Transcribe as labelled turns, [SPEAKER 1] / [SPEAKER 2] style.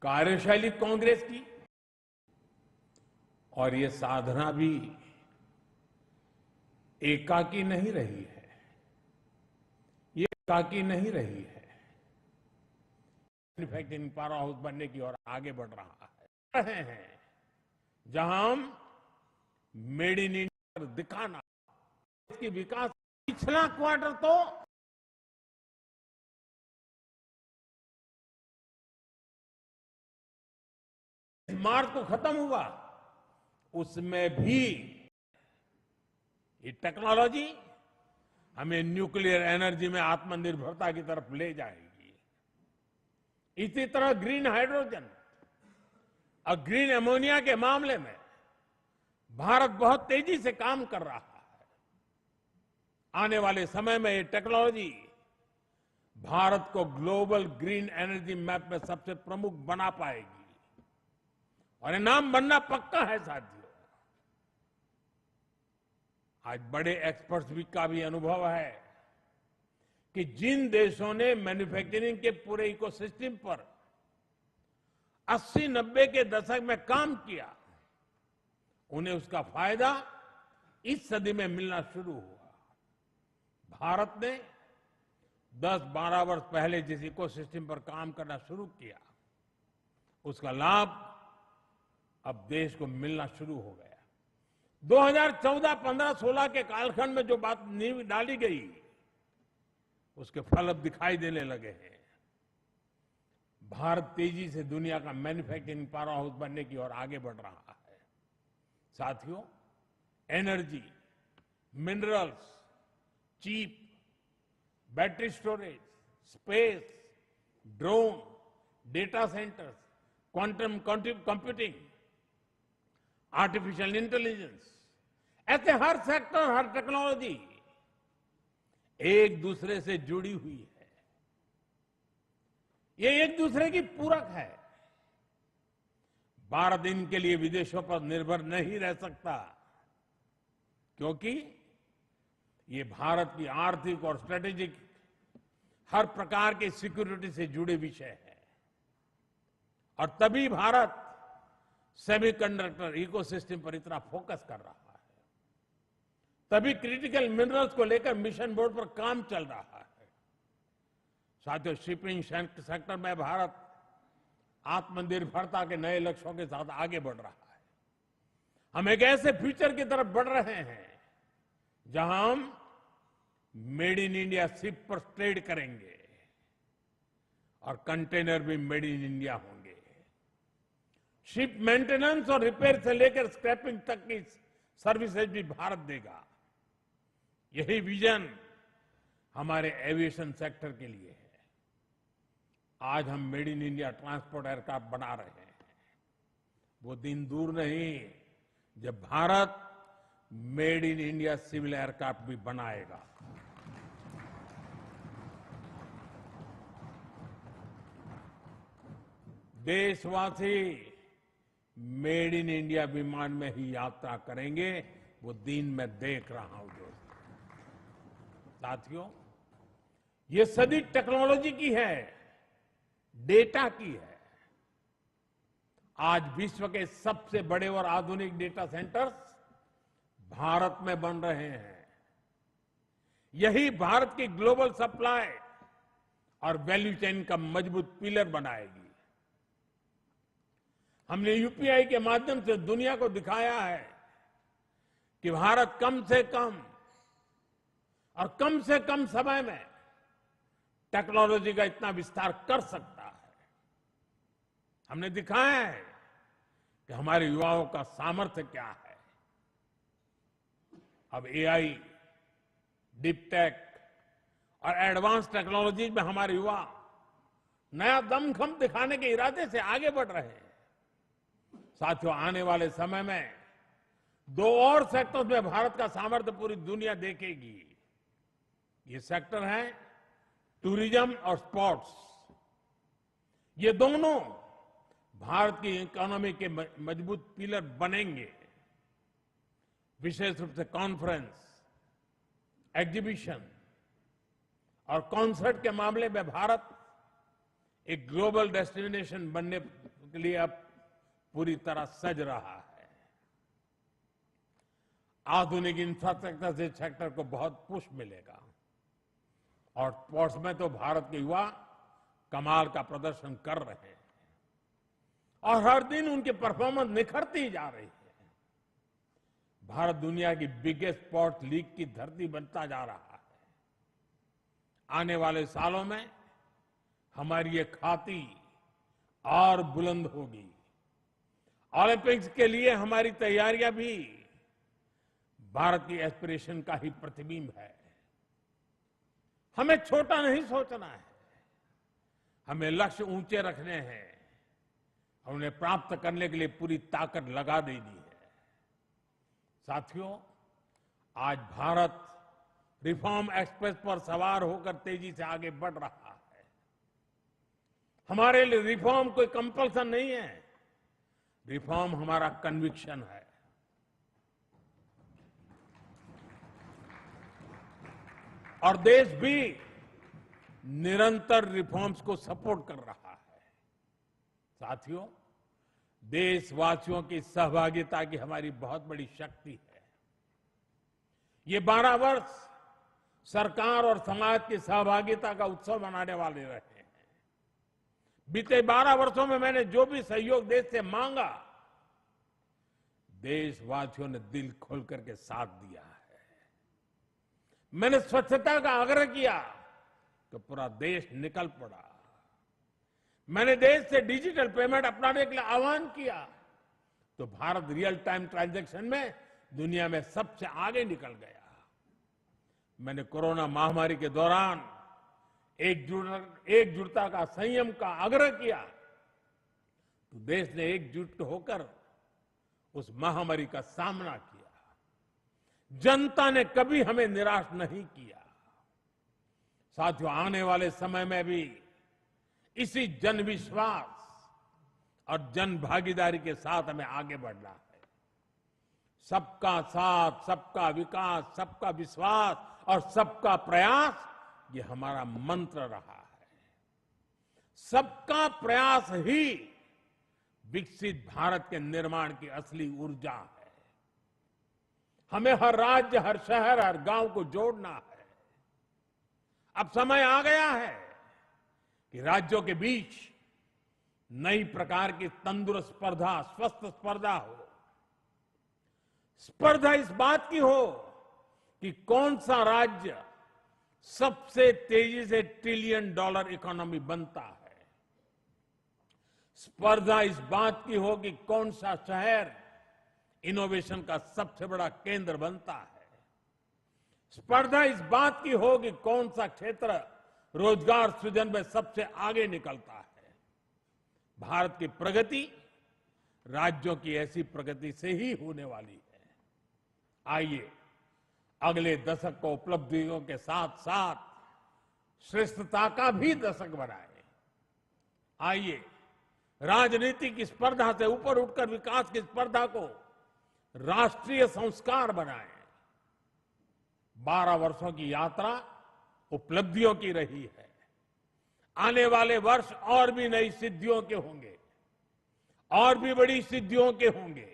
[SPEAKER 1] कार्यशैली कांग्रेस की और ये साधना भी एकाकी नहीं रही है। ये एकाकी नहीं रही है। मैन्युफैक्चरिंग पावर हाउस बनने की ओर आगे बढ़ रहा है। रहे हैं जहां हम मेड इन इंडिया दिखाना, इसकी विकास पिछला क्वार्टर तो मार्च को खत्म हुआ, उसमें भी ये टेक्नोलॉजी हमें न्यूक्लियर एनर्जी में आत्मनिर्भरता की तरफ ले जाएगी। इसी तरह ग्रीन हाइड्रोजन और ग्रीन अमोनिया के मामले में भारत बहुत तेजी से काम कर रहा है। आने वाले समय में ये टेक्नोलॉजी भारत को ग्लोबल ग्रीन एनर्जी मैप में सबसे प्रमुख बना पाएगी और ये नाम बनना पक्का है साथियों। आज बड़े एक्सपर्ट्स भी का भी अनुभव है कि जिन देशों ने मैन्युफैक्चरिंग के पूरे इकोसिस्टम पर 80-90 के दशक में काम किया, उन्हें उसका फायदा इस सदी में मिलना शुरू हुआ। भारत ने 10-12 वर्ष पहले जिस इकोसिस्टम पर काम करना शुरू किया, उसका लाभ अब देश को मिलना शुरू हो गया। 2014, 15, 16 के कालखंड में जो बात नींव डाली गई, उसके फल अब दिखाई देने लगे हैं। भारत तेजी से दुनिया का मैन्युफैक्चरिंग पावर हाउस बनने की ओर आगे बढ़ रहा है। साथियों, energy, minerals, chip, battery storage, space, drone, data centres, quantum computing, artificial intelligence, ऐसे हर सेक्टर, हर टेक्नोलॉजी एक दूसरे से जुड़ी हुई है। ये एक दूसरे की पूरक है। भारत इनके लिए विदेशों पर निर्भर नहीं रह सकता, क्योंकि ये भारत की आर्थिक और स्ट्रेटेजिक हर प्रकार की सिक्योरिटी से जुड़े विषय है। और तभी भारत सेमीकंडक्टर इकोसिस्टम पर इतना फोकस कर रहा है। तभी क्रिटिकल मिनरल्स को लेकर मिशन बोर्ड पर काम चल रहा है। साथियों, शिपिंग सेक्टर में भारत आत्मनिर्भरता के नए लक्ष्यों के साथ आगे बढ़ रहा है। हम एक ऐसे फ्यूचर की तरफ बढ़ रहे हैं जहां हम मेड इन इंडिया शिप पर ट्रेड करेंगे और कंटेनर भी मेड इन इंडिया होंगे। शिप मेंटेनेंस और रिपेयर से लेकर स्क्रैपिंग तक की सर्विसेज भी भारत देगा। यही विजन हमारे एविएशन सेक्टर के लिए है। आज हम made in India transport aircraft बना रहे हैं। वो दिन दूर नहीं जब Bharat made in India civil aircraft भी बनाएगा। देशवासी मेड इन इंडिया विमान में ही यात्रा करेंगे, वो दिन मैं देख रहा हूं दोस्तों। साथियों, ये सदी टेक्नोलॉजी की है, डेटा की है। आज विश्व के सबसे बड़े और आधुनिक डेटा सेंटर्स भारत में बन रहे हैं। यही भारत की ग्लोबल सप्लाई और वैल्यू चेन का मजबूत पिलर बनाएगी। हमने यूपीआई के माध्यम से दुनिया को दिखाया है कि भारत कम से कम समय में टेक्नोलॉजी का इतना विस्तार कर सकता है। हमने दिखाया है कि हमारे युवाओं का सामर्थ्य क्या है। अब एआई, डीप टेक और एडवांस टेक्नोलॉजी में हमारे युवा नया दमखम दिखाने के इरादे से आगे बढ़ रहे हैं। साथियों, आने वाले समय में 2 और सेक्टर्स में भारत का सामर्थ्य पूरी दुनिया देखेगी। ये सेक्टर है टूरिज्म और स्पोर्ट्स। ये दोनों भारत की इकोनॉमी के मजबूत पिलर बनेंगे। विशेष रूप से कॉन्फ्रेंस, एग्जीबिशन और कॉन्सर्ट के मामले में भारत एक ग्लोबल डेस्टिनेशन बनने के लिए अब पूरी तरह सज रहा है। आधुनिक इंफ्रास्ट्रक्चर से सेक्टर को बहुत पुश मिलेगा और स्पोर्ट्स में तो भारत के युवा कमाल का प्रदर्शन कर रहे हैं और हर दिन उनकी परफॉर्मेंस निखरती जा रही है। भारत दुनिया की बिगेस्ट स्पोर्ट्स लीग की धरती बनता जा रहा है। आने वाले सालों में हमारी ये खाती और बुलंद होगी। ओलंपिक्स के लिए हमारी तैयारियां भी भारत की एस्पिरेशन का ही प्रतिबिंब है। हमें छोटा नहीं सोचना है, हमें लक्ष्य ऊंचे रखने हैं, उन्हें प्राप्त करने के लिए पूरी ताकत लगा देनी है। साथियों, आज भारत रिफॉर्म एक्सप्रेस पर सवार होकर तेजी से आगे बढ़ रहा है। हमारे लिए रिफॉर्म कोई कंपल्सन नहीं है, रिफॉर्म हमारा कन्विक्शन है। और देश भी निरंतर रिफॉर्म्स को सपोर्ट कर रहा है। साथियों, देशवासियों की सहभागिता की हमारी बहुत बड़ी शक्ति है। ये 12 वर्ष सरकार और समाज की सहभागिता का उत्सव मनाने वाले रहे हैं। बीते 12 वर्षों में मैंने जो भी सहयोग देश से मांगा, देशवासियों ने दिल खोल करके साथ दिया है। मैंने स्वच्छता का आग्रह किया तो पूरा देश निकल पड़ा। मैंने देश से डिजिटल पेमेंट अपनाने के लिए आह्वान किया तो भारत रियल टाइम ट्रांजैक्शन में दुनिया में सबसे आगे निकल गया। मैंने कोरोना महामारी के दौरान एकजुटता का, संयम का आग्रह किया तो देश ने एकजुट होकर उस महामारी का सामना किया। जनता ने कभी हमें निराश नहीं किया। साथियों, आने वाले समय में भी इसी जन विश्वास और जन भागीदारी के साथ हमें आगे बढ़ना है। सबका साथ, सबका विकास, सबका विश्वास और सबका प्रयास, ये हमारा मंत्र रहा है। सबका प्रयास ही विकसित भारत के निर्माण की असली ऊर्जा है। हमें हर राज्य, हर शहर, हर गांव को जोड़ना है। अब समय आ गया है कि राज्यों के बीच नई प्रकार की तंदुरुस्त स्पर्धा, स्वस्थ स्पर्धा हो। स्पर्धा इस बात की हो कि कौन सा राज्य सबसे तेजी से $1 ट्रिलियन इकोनॉमी बनता है। स्पर्धा इस बात की हो कि कौन सा शहर इनोवेशन का सबसे बड़ा केंद्र बनता है। स्पर्धा इस बात की हो कि कौन सा क्षेत्र रोजगार सृजन में सबसे आगे निकलता है। भारत की प्रगति राज्यों की ऐसी प्रगति से ही होने वाली है। आइए अगले दशक को उपलब्धियों के साथ साथ श्रेष्ठता का भी दशक बनाएं। आइए राजनीति की स्पर्धा से ऊपर उठकर विकास की स्पर्धा को राष्ट्रीय संस्कार बनाएं। 12 वर्षों की यात्रा उपलब्धियों की रही है। आने वाले वर्ष और भी नई सिद्धियों के होंगे, और भी बड़ी सिद्धियों के होंगे।